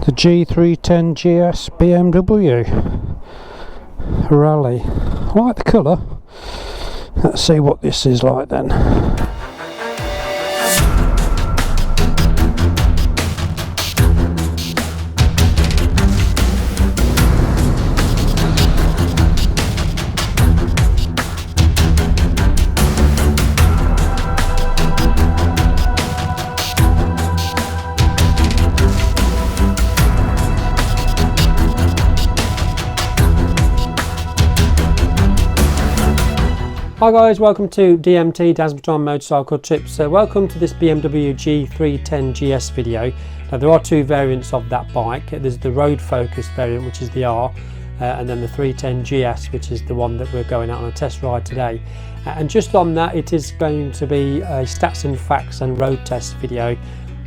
The G310 GS BMW Rallye. I like the colour. Let's see what this is like then. Hi guys, welcome to DMT Dasmatron Motorcycle Tips. Welcome to this BMW G310 GS video. Now there are two variants of that bike. There's the road focused variant, which is the R, and then the 310 GS, which is the one that we're going out on a test ride today. And just on that, it is going to be a stats and facts and road test video,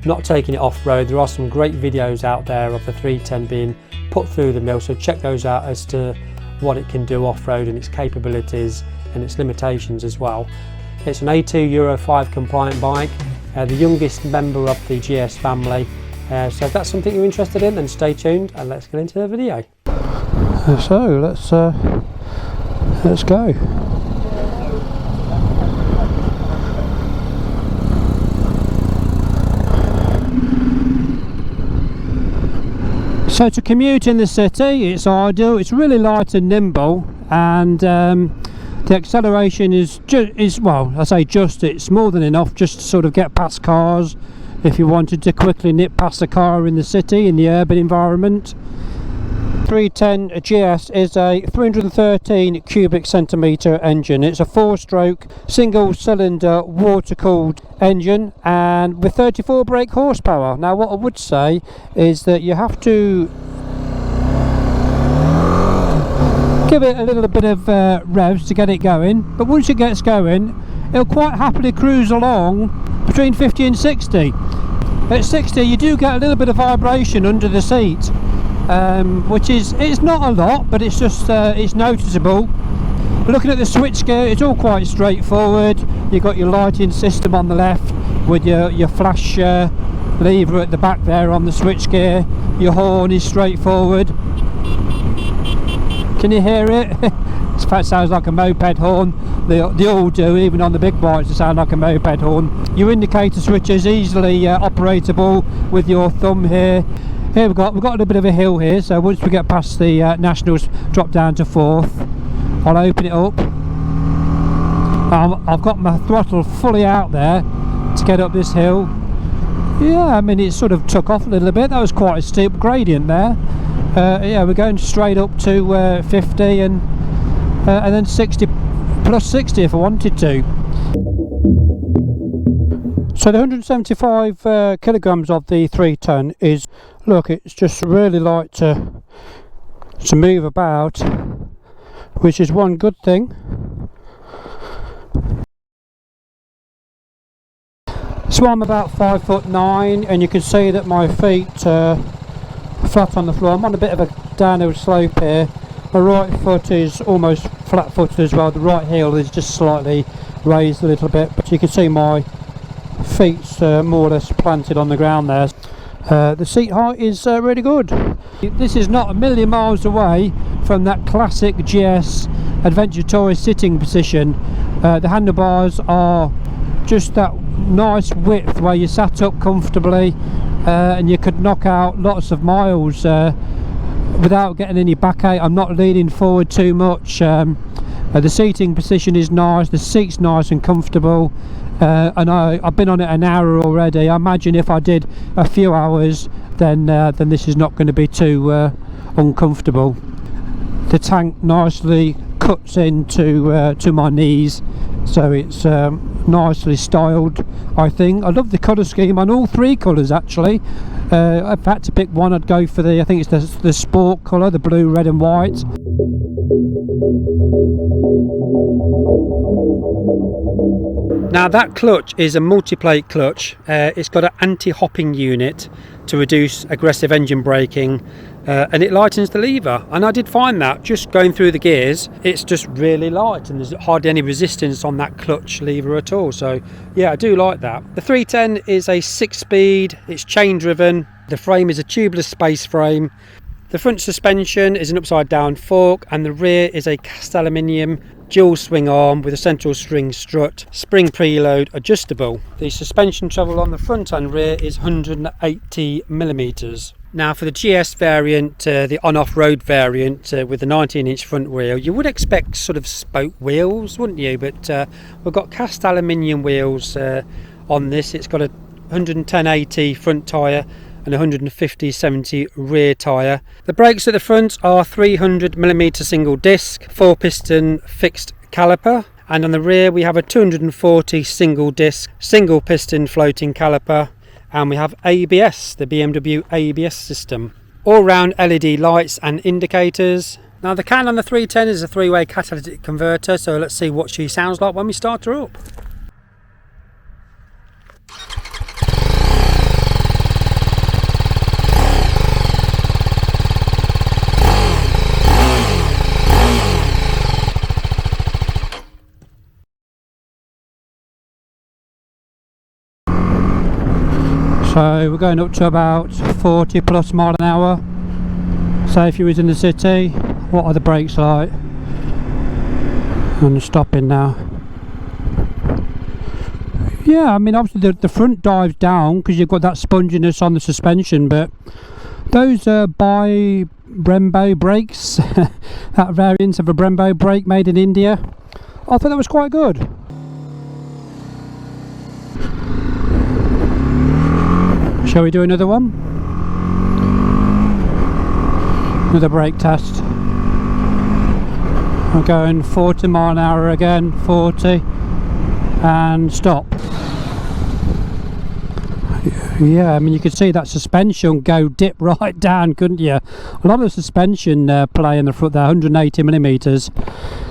not taking it off-road. There are some great videos out there of the 310 being put through the mill, so check those out as to what it can do off-road and its capabilities and its limitations as well. It's an A2 Euro 5 compliant bike, the youngest member of the GS family. So if that's something you're interested in, then stay tuned and let's get into the video. So let's go. So to commute in the city, it's ideal. It's really light and nimble, and the acceleration is well, I say just, it's more than enough just to sort of get past cars if you wanted to quickly nip past a car in the city, in the urban environment. 310 GS is a 313 cubic centimetre engine. It's a 4-stroke single cylinder water cooled engine and with 34 brake horsepower. Now what I would say is that you have to give it a little bit of revs to get it going, but once it gets going it'll quite happily cruise along between 50 and 60. At 60 you do get a little bit of vibration under the seat, which is, it's not a lot, but it's just it's noticeable. Looking at the switchgear, it's all quite straightforward. You've got your lighting system on the left with your flash lever at the back there on the switchgear. Your horn is straightforward. Can you hear it? It sounds like a moped horn. They all do, even on the big bikes, they sound like a moped horn. Your indicator switch is easily operatable with your thumb here. Here we've got a little bit of a hill here, so once we get past the Nationals, drop down to 4th. I'll open it up. I've got my throttle fully out there to get up this hill. Yeah, I mean it sort of took off a little bit. That was quite a steep gradient there. Yeah, we're going straight up to 50 and then 60 plus 60 if I wanted to. So the 175 kilograms of the 310 is, look, it's just really light to move about, which is one good thing. So I'm about 5'9", and you can see that my feet are flat on the floor. I'm on a bit of a downhill slope here. My right foot is almost flat footed as well. The right heel is just slightly raised a little bit, but you can see my feet's more or less planted on the ground there. The seat height is really good. This is not a million miles away from that classic GS Adventure Tourist sitting position. The handlebars are just that nice width where you sat up comfortably and you could knock out lots of miles without getting any backache. I'm not leaning forward too much. The seating position is nice, the seat's nice and comfortable, and I've been on it an hour already. I imagine if I did a few hours then this is not going to be too uncomfortable. The tank nicely cuts into to my knees, so it's nicely styled, I think. I love the colour scheme on all three colours actually. If I had to pick one, I'd go for I think it's the sport colour, the blue, red and white. Now that clutch is a multi-plate clutch. It's got an anti-hopping unit to reduce aggressive engine braking, and it lightens the lever, and I did find that just going through the gears it's just really light and there's hardly any resistance on that clutch lever at all. So yeah, I do like that. The 310 is a 6-speed, it's chain driven, The frame is a tubeless space frame. The front suspension is an upside down fork, and the rear is a cast aluminium dual swing arm with a central string strut, spring preload adjustable. The suspension travel on the front and rear is 180mm. Now for the GS variant, the on-off road variant with the 19-inch front wheel, you would expect sort of spoke wheels, wouldn't you? But we've got cast aluminium wheels on this. It's got a 110/80 front tyre and 150/70 rear tyre. The brakes at the front are 300mm single disc, 4-piston fixed caliper, and on the rear we have a 240 single disc, single piston floating caliper, and we have ABS, the BMW ABS system. All round LED lights and indicators. Now the can on the 310 is a 3-way catalytic converter, so let's see what she sounds like when we start her up. So we're going up to about 40 plus mile an hour. So if you was in the city, what are the brakes like? And stopping now. Yeah, I mean obviously the front dives down because you've got that sponginess on the suspension, but those by Brembo brakes, that variant of a Brembo brake made in India, I thought that was quite good. Shall we do another one? Another brake test. I'm going 40 mile an hour again, 40, and stop. Yeah, I mean you could see that suspension go dip right down, couldn't you? A lot of the suspension play in the front there, 180mm.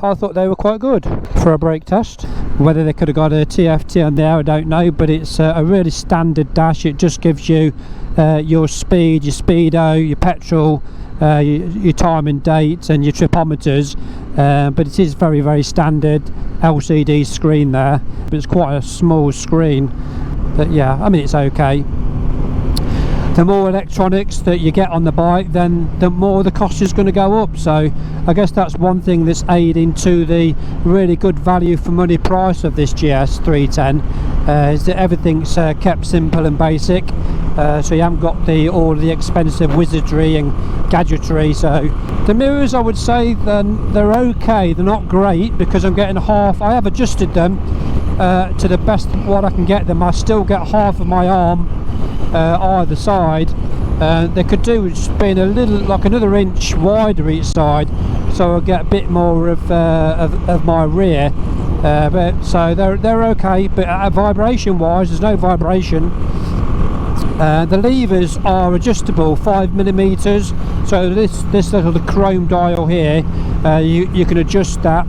I thought they were quite good for a brake test. Whether they could have got a TFT on there, I don't know, but it's a really standard dash. It just gives you your speed, your speedo, your petrol, your time and date and your tripometers, but it is very, very standard LCD screen there. But it's quite a small screen, but yeah, I mean it's okay. The more electronics that you get on the bike, then the more the cost is going to go up. So I guess that's one thing that's aiding to the really good value for money price of this GS 310, is that everything's kept simple and basic. So you haven't got all the expensive wizardry and gadgetry. So the mirrors, I would say, then they're okay. They're not great because I'm getting half. I have adjusted them to the best of what I can get them. I still get half of my arm either side. They could do with just being a little, like another inch wider each side, so I'll get a bit more of my rear. But so they're okay. But vibration wise, there's no vibration. The levers are adjustable, 5mm. So this little chrome dial here, you can adjust that.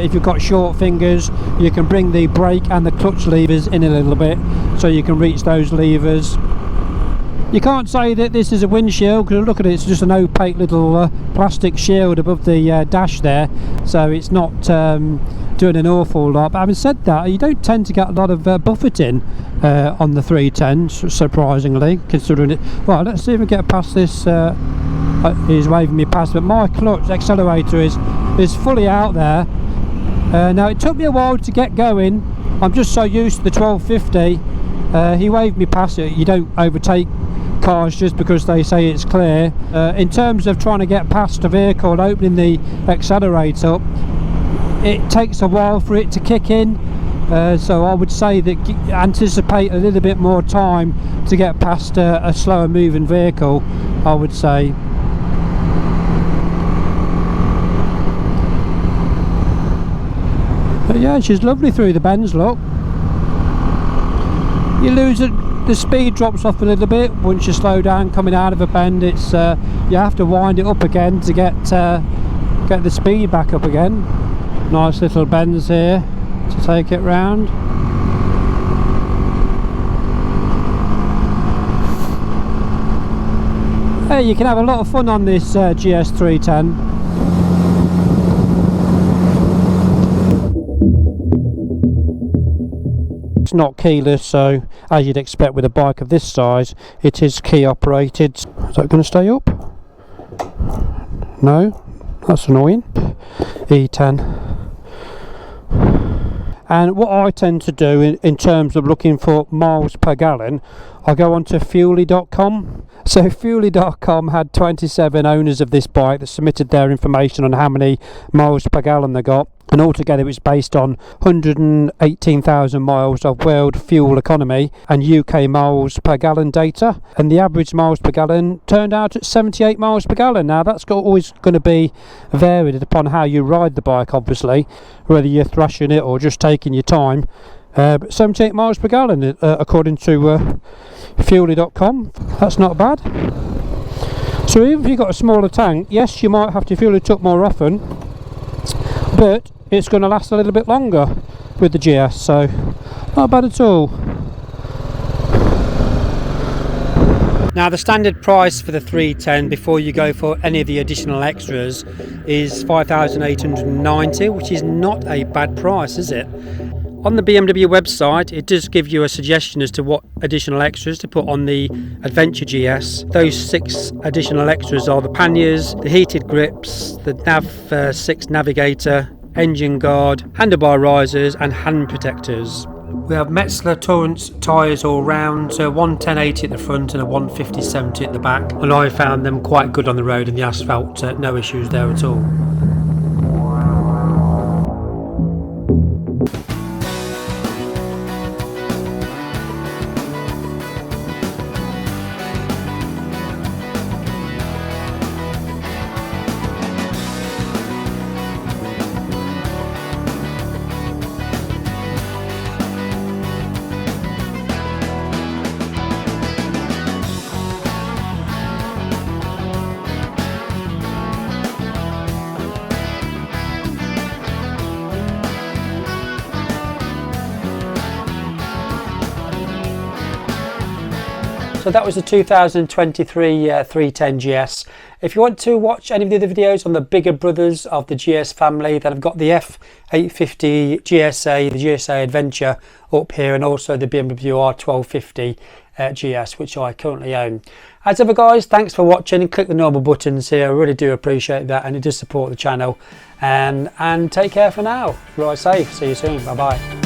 If you've got short fingers, you can bring the brake and the clutch levers in a little bit, so you can reach those levers. You can't say that this is a windshield because look at it, it's just an opaque little plastic shield above the dash there, so it's not doing an awful lot. But having said that, you don't tend to get a lot of buffeting on the 310, surprisingly, considering it. Well, let's see if we get past this. He's waving me past, but my clutch accelerator is fully out there. Now it took me a while to get going. I'm just so used to the 1250. He waved me past it. You don't overtake cars just because they say it's clear. In terms of trying to get past a vehicle, opening the accelerator, it takes a while for it to kick in. So I would say that anticipate a little bit more time to get past a slower moving vehicle, I would say. But yeah, she's lovely through the bends, look. You lose it, the speed drops off a little bit once you slow down coming out of a bend. It's you have to wind it up again to get the speed back up again. Nice little bends here to take it round. Hey, you can have a lot of fun on this GS 310. It's not keyless, so as you'd expect with a bike of this size, it is key operated. Is that going to stay up? No, that's annoying. E10. And what I tend to do in terms of looking for miles per gallon, I go on to fuelly.com. So fuelly.com had 27 owners of this bike that submitted their information on how many miles per gallon they got, and altogether it was based on 118,000 miles of world fuel economy and UK miles per gallon data, and the average miles per gallon turned out at 78 miles per gallon. Now that's always going to be varied upon how you ride the bike, obviously, whether you're thrashing it or just taking your time, but 78 miles per gallon according to fuelly.com. That's not bad. So even if you've got a smaller tank, yes, you might have to fuel it up more often, but it's going to last a little bit longer with the GS, so not bad at all. Now the standard price for the 310 before you go for any of the additional extras is 5,890, which is not a bad price, is it? On the BMW website, it does give you a suggestion as to what additional extras to put on the Adventure GS. Those 6 additional extras are the panniers, the heated grips, the Nav 6 navigator, engine guard, handlebar risers and hand protectors. We have Metzler Torrance tyres all round, so 110/80 at the front and a 150/70 at the back, and I found them quite good on the road and the asphalt, no issues there at all. So that was the 2023 310 GS. If you want to watch any of the other videos on the bigger brothers of the GS family, that have got the F850 GSA, the GSA Adventure up here, and also the BMW R1250 GS, which I currently own. As ever guys, thanks for watching. Click the normal buttons here, I really do appreciate that, and it does support the channel. And take care for now. Ride safe, see you soon, bye bye.